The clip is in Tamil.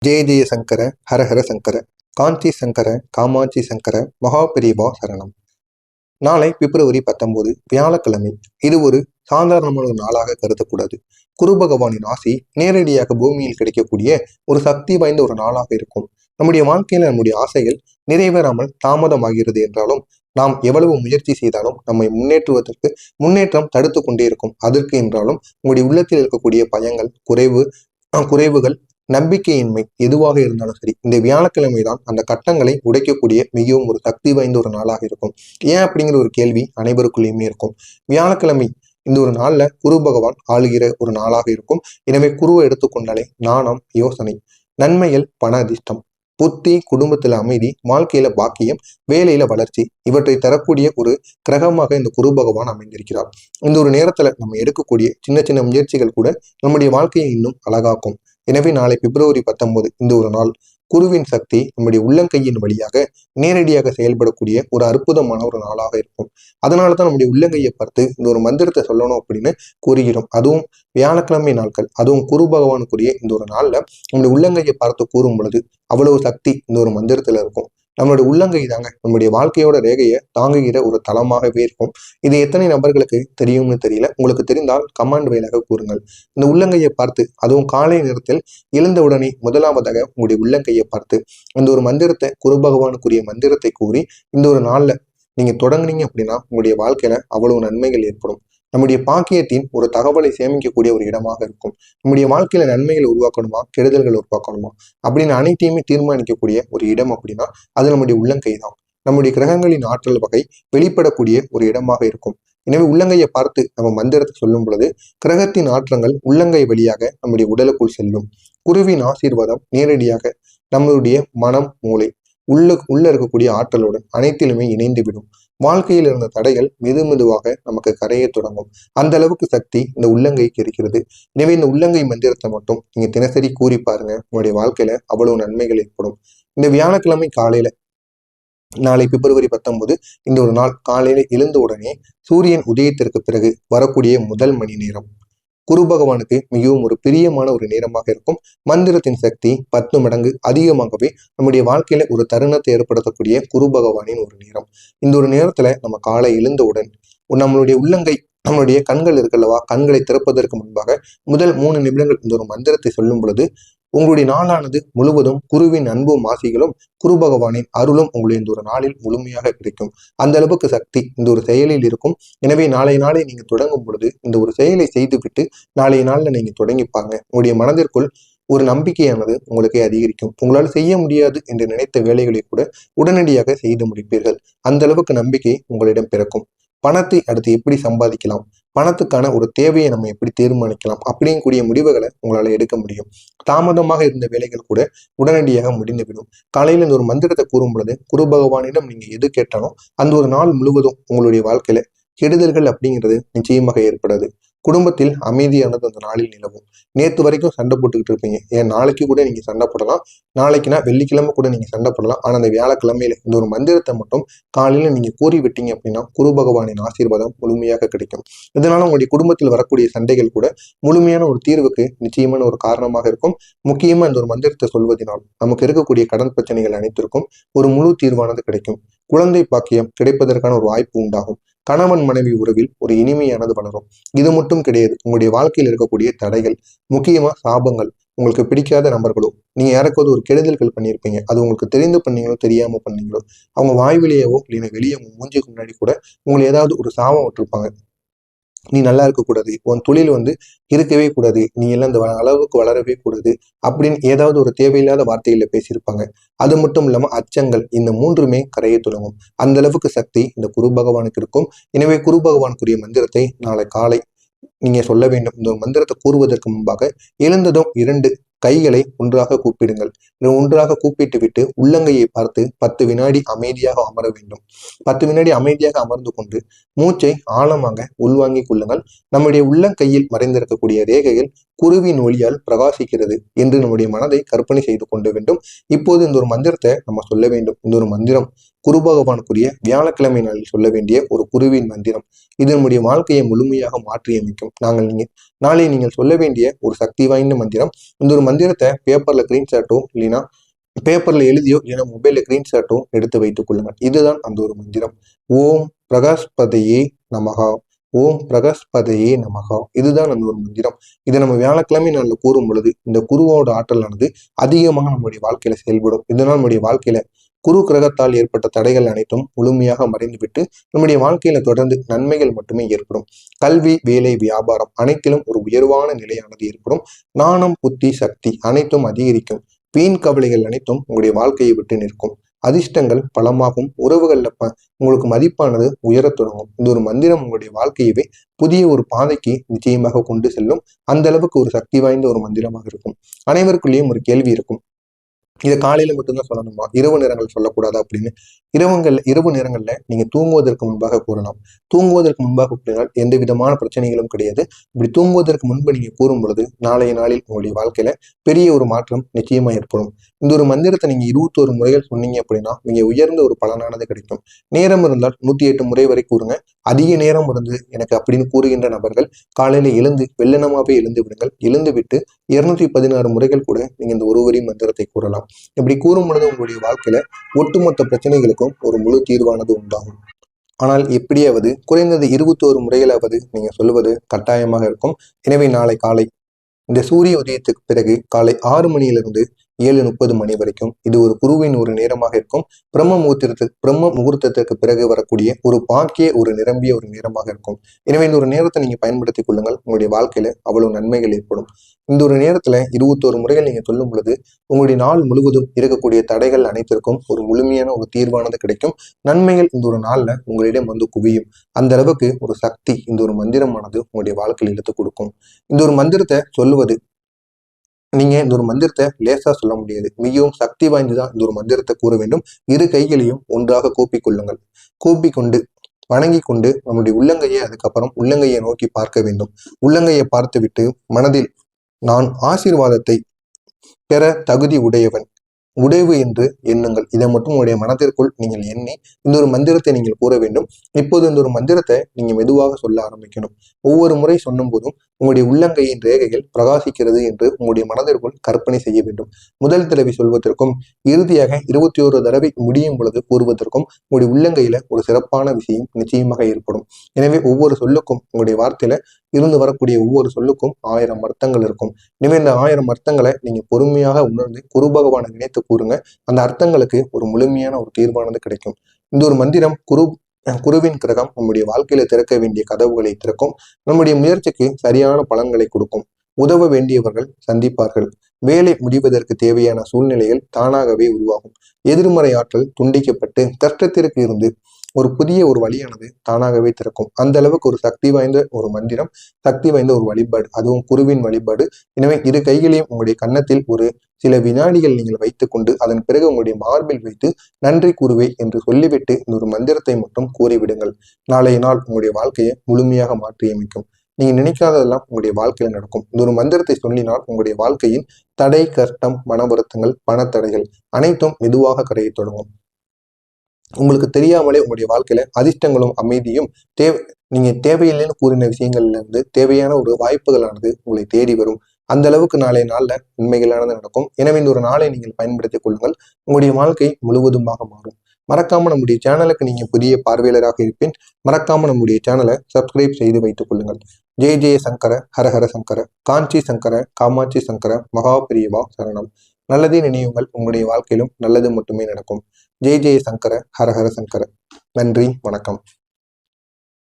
ஜெய ஜெய சங்கர ஹரஹர சங்கர காஞ்சி சங்கர காமாட்சி சங்கர மகாபெரிவா சரணம். நாளை பிப்ரவரி 19 வியாழக்கிழமை. இது ஒரு சாதாரணமான ஒரு நாளாக கருதக்கூடாது. குரு பகவானின் ஆசி நேரடியாக பூமியில் கிடைக்கக்கூடிய ஒரு சக்தி வாய்ந்த ஒரு நாளாக இருக்கும். நம்முடைய வாழ்க்கையில நம்முடைய ஆசைகள் நிறைவேறாமல் தாமதமாகிறது என்றாலும் நாம் எவ்வளவு முயற்சி செய்தாலும் நம்மை முன்னேற்றம் தடுத்து கொண்டே இருக்கும். அதற்கு என்றாலும் உங்களுடைய உள்ளத்தில் இருக்கக்கூடிய பயங்கள், குறைவுகள், நம்பிக்கையின்மை எதுவாக இருந்தாலும் சரி, இந்த வியாழக்கிழமை தான் அந்த கட்டங்களை உடைக்கக்கூடிய மிகவும் ஒரு சக்தி வாய்ந்த ஒரு நாளாக இருக்கும். ஏன் அப்படிங்கிற ஒரு கேள்வி அனைவருக்குள்ளேயுமே இருக்கும். வியாழக்கிழமை இந்த ஒரு நாள்ல குரு பகவான் ஆளுகிற ஒரு நாளாக இருக்கும். எனவே குருவை எடுத்துக்கொண்டாலே நாணம், யோசனை, நன்மைகள், பண அதிர்ஷ்டம், புத்தி, குடும்பத்துல அமைதி, வாழ்க்கையில பாக்கியம், வேலையில வளர்ச்சி இவற்றை தரக்கூடிய ஒரு கிரகமாக இந்த குரு பகவான் அமைந்திருக்கிறார். இந்த ஒரு நேரத்துல நம்ம எடுக்கக்கூடிய சின்ன சின்ன முயற்சிகள் கூட நம்முடைய வாழ்க்கையை இன்னும் அழகாக்கும். எனவே நாளை பிப்ரவரி 19 இந்த ஒரு நாள் குருவின் சக்தி நம்முடைய உள்ளங்கையின் வழியாக நேரடியாக செயல்படக்கூடிய ஒரு அற்புதமான ஒரு நாளாக இருக்கும். அதனாலதான் நம்முடைய உள்ளங்கையை பார்த்து இந்த ஒரு மந்திரத்தை சொல்லணும் அப்படின்னு கூறுகிறோம். அதுவும் வியாழக்கிழமை நாட்கள், அதுவும் குரு பகவானுக்குரிய இந்த ஒரு நாள்ல நம்முடைய உள்ளங்கையை பார்த்து கூறும் பொழுது அவ்வளவு சக்தி இந்த ஒரு மந்திரத்துல இருக்கும். நம்மளுடைய உள்ளங்கை தாங்க நம்முடைய வாழ்க்கையோட ரேகையை தாங்குகிற ஒரு தளமாகவே இருக்கும். இது எத்தனை நபர்களுக்கு தெரியும்னு தெரியல. உங்களுக்கு தெரிந்தால் கமாண்ட் வாயிலாக கூறுங்கள். இந்த உள்ளங்கையை பார்த்து, அதுவும் காலை நேரத்தில் எழுந்தவுடனே முதலாவதாக உங்களுடைய உள்ளங்கையை பார்த்து அந்த ஒரு மந்திரத்தை, குரு பகவானுக்குரிய மந்திரத்தை கூறி இந்த ஒரு நாள்ல நீங்க தொடங்குனீங்க அப்படின்னா உங்களுடைய வாழ்க்கையில அவ்வளவு நன்மைகள் ஏற்படும். நம்முடைய பாக்கியத்தின் ஒரு தகவலை சேமிக்கக்கூடிய ஒரு இடமாக இருக்கும். நம்முடைய வாழ்க்கையில நன்மைகளை உருவாக்கணுமா, கெடுதல்களை உருவாக்கணுமா அப்படின்னு அனைத்தையுமே தீர்மானிக்கக்கூடிய ஒரு இடம் அப்படின்னா அது நம்முடைய உள்ளங்கை தான். நம்முடைய கிரகங்களின் ஆற்றல் வகை வெளிப்படக்கூடிய ஒரு இடமாக இருக்கும். எனவே உள்ளங்கையை பார்த்து நம்ம மந்திரத்தை சொல்லும் பொழுது கிரகத்தின் ஆற்றங்கள் உள்ளங்கை வழியாக நம்முடைய உடலுக்குள் செல்லும். குருவின் ஆசீர்வாதம் நேரடியாக நம்மளுடைய மனம், மூளை, உள்ள இருக்கக்கூடிய ஆற்றலுடன் அனைத்திலுமே இணைந்து விடும். வாழ்க்கையில் இருந்த தடைகள் மெதுவாக நமக்கு கரைய தொடங்கும். அந்த அளவுக்கு சக்தி இந்த உள்ளங்கைக்கு இருக்கிறது. எனவே இந்த உள்ளங்கை மந்திரத்தை மட்டும் நீங்க தினசரி கூறி பாருங்க. உங்களுடைய வாழ்க்கையில அவ்வளவு நன்மைகள் ஏற்படும். இந்த வியாழக்கிழமை காலையில, நாளை பிப்ரவரி 19 இந்த ஒரு நாள் காலையில எழுந்த உடனே சூரியன் உதயத்திற்கு பிறகு வரக்கூடிய முதல் மணி நேரம் குரு பகவானுக்கு மிகவும் ஒரு பிரியமான ஒரு நேரமாக இருக்கும். மந்திரத்தின் சக்தி 10 மடங்கு அதிகமாகவே நம்முடைய வாழ்க்கையில ஒரு தருணத்தை ஏற்படுத்தக்கூடிய குரு பகவானின் ஒரு நேரம். இந்த ஒரு நேரத்துல நம்ம காலை எழுந்தவுடன் நம்மளுடைய உள்ளங்கை, நம்மளுடைய கண்கள் இருக்கல்லவா, கண்களை திறப்பதற்கு முன்பாக முதல் 3 நிமிடங்கள் இந்த ஒரு மந்திரத்தை சொல்லும் பொழுது உங்களுடைய நாளானது முழுவதும் குருவின் அன்பும் ஆசிகளும் குரு பகவானின் அருளும் உங்களுடைய இந்த ஒரு நாளில் முழுமையாக கிடைக்கும். அந்த அளவுக்கு சக்தி இந்த ஒரு செயலில் இருக்கும். எனவே நாளை நீங்க தொடங்கும் பொழுது இந்த ஒரு செயலை செய்துவிட்டு நாளைய நாள்ல நீங்க தொடங்கிப்பாங்க. உங்களுடைய மனதிற்குள் ஒரு நம்பிக்கையானது உங்களுக்கே அதிகரிக்கும். உங்களால் செய்ய முடியாது என்று நினைத்த வேலைகளை கூட உடனடியாக செய்து முடிப்பீர்கள். அந்த அளவுக்கு நம்பிக்கை உங்களிடம் பிறக்கும். பணத்தை அடுத்து எப்படி சம்பாதிக்கலாம், பணத்துக்கான ஒரு தேவையை நம்ம எப்படி தீர்மானிக்கலாம் அப்படின்னு கூடிய முடிவுகளை உங்களால எடுக்க முடியும். தாமதமாக இருந்த வேலைகள் கூட உடனடியாக முடிந்துவிடும். காலையில இந்த ஒரு மந்திரத்தை கூறும் பொழுது குரு பகவானிடம் நீங்க எது கேட்டாலும் அந்த ஒரு நாள் முழுவதும் உங்களுடைய வாழ்க்கையில கெடுதல்கள் அப்படிங்கிறது நிச்சயமாக ஏற்படாது. குடும்பத்தில் அமைதியானது அந்த நாளில் நிலவும். நேற்று வரைக்கும் சண்டை போட்டுக்கிட்டு இருப்பீங்க. ஏன் நாளைக்கு கூட நீங்க சண்டை போடலாம், நாளைக்குனா வெள்ளிக்கிழமை கூட நீங்க சண்டை போடலாம். ஆனா அந்த வியாழக்கிழமையில இந்த ஒரு மந்திரத்தை மட்டும் காலையில நீங்க கூறி விட்டீங்க அப்படின்னா குரு பகவானின் ஆசீர்வாதம் முழுமையாக கிடைக்கும். இதனால உங்களுடைய குடும்பத்தில் வரக்கூடிய சண்டைகள் கூட முழுமையான ஒரு தீர்வுக்கு நிச்சயமான ஒரு காரணமாக இருக்கும். முக்கியமா இந்த ஒரு மந்திரத்தை சொல்வதனால் நமக்கு இருக்கக்கூடிய கடன் பிரச்சனைகள் அனைத்திற்கும் ஒரு முழு தீர்வானது கிடைக்கும். குழந்தை பாக்கியம் கிடைப்பதற்கான ஒரு வாய்ப்பு உண்டாகும். கணவன் மனைவி உறவில் ஒரு இனிமையானது வளரும். இது மட்டும் கிடையாது, உங்களுடைய வாழ்க்கையில் இருக்கக்கூடிய தடைகள், முக்கியமா சாபங்கள், உங்களுக்கு பிடிக்காத நபர்களோ, நீங்க யாருக்காவது ஒரு கெடுதல்கள் பண்ணியிருப்பீங்க, அது உங்களுக்கு தெரிந்து பண்ணீங்களோ தெரியாம பண்ணீங்களோ, அவங்க வாய்விலேயோ இல்லைன்னா வெளியே மூஞ்சுக்கு முன்னாடி கூட உங்களை ஏதாவது ஒரு சாபம் விட்டுருப்பாங்க. நீ நல்லா இருக்கக்கூடாது, உன் தொழில் இருக்கவே கூடாது, நீ எல்லாம் இந்த அளவுக்கு வளரவே கூடாது அப்படின்னு ஏதாவது ஒரு தேவையில்லாத வார்த்தைகளை பேசியிருப்பாங்க. அது மட்டும் இல்லாம அச்சங்கள், இந்த 3மே கரையை தொடங்கும். அந்த அளவுக்கு சக்தி இந்த குரு பகவானுக்கு இருக்கும். எனவே குரு பகவானுக்குரிய மந்திரத்தை நாளை காலை நீங்க சொல்ல வேண்டும். இந்த மந்திரத்தை கூறுவதற்கு முன்பாக எழுந்ததும் 2 கைகளை ஒன்றாக கூப்பிடுங்கள். ஒன்றாக கூப்பிட்டு விட்டு உள்ளங்கையை பார்த்து 10 வினாடி அமைதியாக அமர வேண்டும். 10 வினாடி அமைதியாக அமர்ந்து கொண்டு மூச்சை ஆழமாக உள்வாங்கிக் கொள்ளுங்கள். நம்முடைய உள்ளங்கையில் மறைந்திருக்கக்கூடிய ரேகைகள் குருவின் ஒளியால் பிரகாசிக்கிறது என்று நம்முடைய மனதை கற்பனை செய்து கொள்ள வேண்டும். இப்போது இந்த ஒரு மந்திரத்தை நம்ம சொல்ல வேண்டும். இந்த ஒரு மந்திரம் குரு பகவானுக்குரிய வியாழக்கிழமை நாளில் சொல்ல வேண்டிய ஒரு குருவின் மந்திரம். இது நம்முடைய வாழ்க்கையை முழுமையாக மாற்றியமைக்கும். நாளை நீங்கள் சொல்ல வேண்டிய ஒரு சக்தி வாய்ந்த மந்திரம். இந்த ஒரு மந்திரத்தை பேப்பர்ல ஸ்கிரீன்ஷாட்டோ இல்லைன்னா பேப்பர்ல எழுதியோ இல்லைன்னா மொபைல்ல ஸ்கிரீன்ஷாட்டோ எடுத்து வைத்துக் கொள்ளுங்கள். இதுதான் அந்த ஒரு மந்திரம். ஓம் பிரகாஷ்பதையே நமகா, ஓம் பிரகாஷ்பதையே நமகா. இதுதான் அந்த ஒரு மந்திரம். இதை நம்ம வியாழக்கிழமை நாளில் கூறும் பொழுது இந்த குருவோட ஆற்றலானது அதிகமாக நம்முடைய வாழ்க்கையில செயல்படும். இதனால் நம்முடைய வாழ்க்கையில குரு கிரகத்தால் ஏற்பட்ட தடைகள் அனைத்தும் முழுமையாக மறைந்துவிட்டு நம்முடைய வாழ்க்கையில தொடர்ந்து நன்மைகள் மட்டுமே ஏற்படும். கல்வி, வேலை, வியாபாரம் அனைத்திலும் ஒரு உயர்வான நிலையானது ஏற்படும். நாணம், புத்தி, சக்தி அனைத்தும் அதிகரிக்கும். வீண் கவலைகள் அனைத்தும் உங்களுடைய வாழ்க்கையை விட்டு நிற்கும். அதிர்ஷ்டங்கள் பலமாகும். உறவுகள்ல உங்களுக்கு மதிப்பானது உயரத் தொடங்கும். இந்த ஒரு மந்திரம் உங்களுடைய வாழ்க்கையவே புதிய ஒரு பாதைக்கு நிச்சயமாக கொண்டு செல்லும். அந்த அளவுக்கு ஒரு சக்தி வாய்ந்த ஒரு மந்திரமாக இருக்கும். அனைவருக்குள்ளேயும் ஒரு கேள்வி இருக்கும், இதை காலையில மட்டும்தான் சொல்லணுமா, இரவு நேரங்கள் சொல்லக்கூடாதா அப்படின்னு. இரவு நேரங்கள்ல நீங்க தூங்குவதற்கு முன்பாக கூறலாம். தூங்குவதற்கு முன்பாக கூறினால் எந்த விதமான பிரச்சனைகளும் கிடையாது. இப்படி தூங்குவதற்கு முன்பு நீங்க கூறும் பொழுது நாளைய நாளில் உங்களுடைய வாழ்க்கையில பெரிய ஒரு மாற்றம் நிச்சயமா ஏற்படும். இந்த ஒரு மந்திரத்தை நீங்க 21 முறைகள் சொன்னீங்க அப்படின்னா நீங்க உயர்ந்த ஒரு பலனானது கிடைக்கும். நேரம் இருந்தால் 108 முறை வரை கூறுங்க. அதிக நேரம் இருந்து எனக்கு அப்படின்னு கூறுகின்ற நபர்கள் காலையில எழுந்து வெள்ளனமாவே எழுந்து விடுங்கள். எழுந்து விட்டு 216 முறைகள் கூட நீங்க இந்த ஒரு வரி மந்திரத்தை கூறலாம். இப்படி கூறும் பொழுது உங்களுடைய வாழ்க்கையில ஒட்டுமொத்த பிரச்சனைகளுக்கும் ஒரு முழு தீர்வானது உண்டாகும். ஆனால் எப்படியாவது குறைந்தது 21 முறைகளாவது நீங்க சொல்லுவது கட்டாயமாக இருக்கும். எனவே நாளை காலை இந்த சூரிய உதயத்துக்கு பிறகு காலை 6 மணியிலிருந்து 7:30 மணி வரைக்கும் இது ஒரு குருவின் ஒரு நேரமாக இருக்கும். பிரம்ம முகூர்த்தத்திற்கு பிறகு வரக்கூடிய ஒரு பாக்கிய ஒரு நிரம்பிய ஒரு நேரமாக இருக்கும். எனவே இந்த ஒரு நேரத்தை நீங்க பயன்படுத்திக் கொள்ளுங்கள். உங்களுடைய வாழ்க்கையில அவ்வளவு நன்மைகள் ஏற்படும். இந்த ஒரு நேரத்துல 21 முறைகள் நீங்க சொல்லும் பொழுது உங்களுடைய நாள் முழுவதும் இருக்கக்கூடிய தடைகள் அனைத்திற்கும் ஒரு முழுமையான ஒரு தீர்வானது கிடைக்கும். நன்மைகள் இந்த ஒரு நாள்ல உங்களிடம் வந்து குவியும். அந்த அளவுக்கு ஒரு சக்தி இந்த ஒரு மந்திரமானது உங்களுடைய வாழ்க்கையில் எடுத்து கொடுக்கும். இந்த ஒரு மந்திரத்தை சொல்லுவது, நீங்க இந்த ஒரு மந்திரத்தை லேசா சொல்ல முடியாது. மிகவும் சக்தி வாய்ந்துதான் இந்த ஒரு மந்திரத்தை கூற வேண்டும். இரு கைகளையும் ஒன்றாக கூப்பிக் கொள்ளுங்கள். கூப்பிக்கொண்டு வணங்கி கொண்டு நம்முடைய உள்ளங்கையை அதுக்கப்புறம் உள்ளங்கையை நோக்கி பார்க்க வேண்டும். உள்ளங்கையை பார்த்து விட்டு மனதில் நான் ஆசீர்வாதத்தை பெற தகுதி உடையவு என்று எண்ணுங்கள். இதை மட்டும் உங்களுடைய மனதிற்குள் நீங்கள் எண்ணி இந்த ஒரு மந்திரத்தை நீங்கள் கூற வேண்டும். இப்போது இந்த ஒரு மந்திரத்தை நீங்க மெதுவாக சொல்ல ஆரம்பிக்கணும். ஒவ்வொரு முறை சொல்லும் போதும் உங்களுடைய உள்ளங்கையின் ரேகைகள் பிரகாசிக்கிறது என்று உங்களுடைய மனதிற்குள் கற்பனை செய்ய வேண்டும். முதல் தடவை சொல்வதற்கும் இறுதியாக 21 தடவை முடியும் பொழுது கூறுவதற்கும் உங்களுடைய உள்ளங்கையில ஒரு சிறப்பான விஷயம் நிச்சயமாக ஏற்படும். எனவே ஒவ்வொரு சொல்லுக்கும் உங்களுடைய வார்த்தையில இருந்து வரக்கூடிய ஒவ்வொரு சொல்லுக்கும் 1000 அர்த்தங்கள் இருக்கும். எனவே இந்த 1000 அர்த்தங்களை நீங்க பொறுமையாக உணர்ந்து குரு பகவானை நினைத்து கூறுங்க. அந்த அர்த்தங்களுக்கு ஒரு முழுமையான ஒரு தீர்வானது கிடைக்கும். இந்த ஒரு மந்திரம் குருவின் கிரகம் நம்முடைய வாழ்க்கையில திறக்க வேண்டிய கதவுகளை திறக்கும். நம்முடைய முயற்சிக்கு சரியான பலன்களை கொடுக்கும். உதவ வேண்டியவர்கள் சந்திப்பார்கள். வேலை முடிவதற்கு தேவையான சூழ்நிலைகள் தானாகவே உருவாகும். எதிர்மறை ஆற்றல் துண்டிக்கப்பட்டு கஷ்டத்திற்கு இருந்து ஒரு புதிய ஒரு வழியானது தானாகவே திறக்கும். அந்த அளவுக்கு ஒரு சக்தி வாய்ந்த ஒரு மந்திரம், சக்தி வாய்ந்த ஒரு வழிபாடு, அதுவும் குருவின் வழிபாடு. எனவே இரு கைகளையும் உங்களுடைய கன்னத்தில் ஒரு சில வினாடிகள் நீங்கள் வைத்துக் கொண்டு அதன் பிறகு உங்களுடைய மார்பில் வைத்து நன்றி கூறுவே என்று சொல்லிவிட்டு இந்த ஒரு மந்திரத்தை மட்டும் கூறிவிடுங்கள். நாளைய நாள் உங்களுடைய வாழ்க்கையை முழுமையாக மாற்றியமைக்கும். நீங்க நினைக்காததெல்லாம் உங்களுடைய வாழ்க்கையில நடக்கும். இந்த ஒரு மந்திரத்தை சொல்லினால் உங்களுடைய வாழ்க்கையின் தடை, கஷ்டம், மன வருத்தங்கள், பணத்தடைகள் அனைத்தும் மெதுவாக கரைய தொடங்கும். உங்களுக்கு தெரியாமலே உங்களுடைய வாழ்க்கையில அதிர்ஷ்டங்களும் அமைதியும் நீங்க தேவையில்லைன்னு கூறின விஷயங்கள்ல இருந்து தேவையான ஒரு வாய்ப்புகளானது உங்களை தேடி வரும். அந்த அளவுக்கு நாளைய நாள்ல நன்மைகளானது நடக்கும். எனவே இந்த ஒரு நாளை நீங்கள் பயன்படுத்திக் கொள்ளுங்கள். உங்களுடைய வாழ்க்கை முழுவதுமாக மாறும். மறக்காம நம்முடைய சேனலுக்கு நீங்க புதிய பார்வையாளராக இருப்பேன். மறக்காம நம்முடைய சேனலை சப்ஸ்கிரைப் செய்து வைத்துக் கொள்ளுங்கள். ஜெய ஜெய சங்கர, ஹரஹர சங்கர, காஞ்சி சங்கர, காமாட்சி சங்கர, மகா பிரியவா சரணம். நல்லதே நினையுங்கள். உங்களுடைய வாழ்க்கையிலும் நல்லது மட்டுமே நடக்கும். ஜெய ஜெய சங்கர, ஹரஹர சங்கர. நன்றி, வணக்கம்.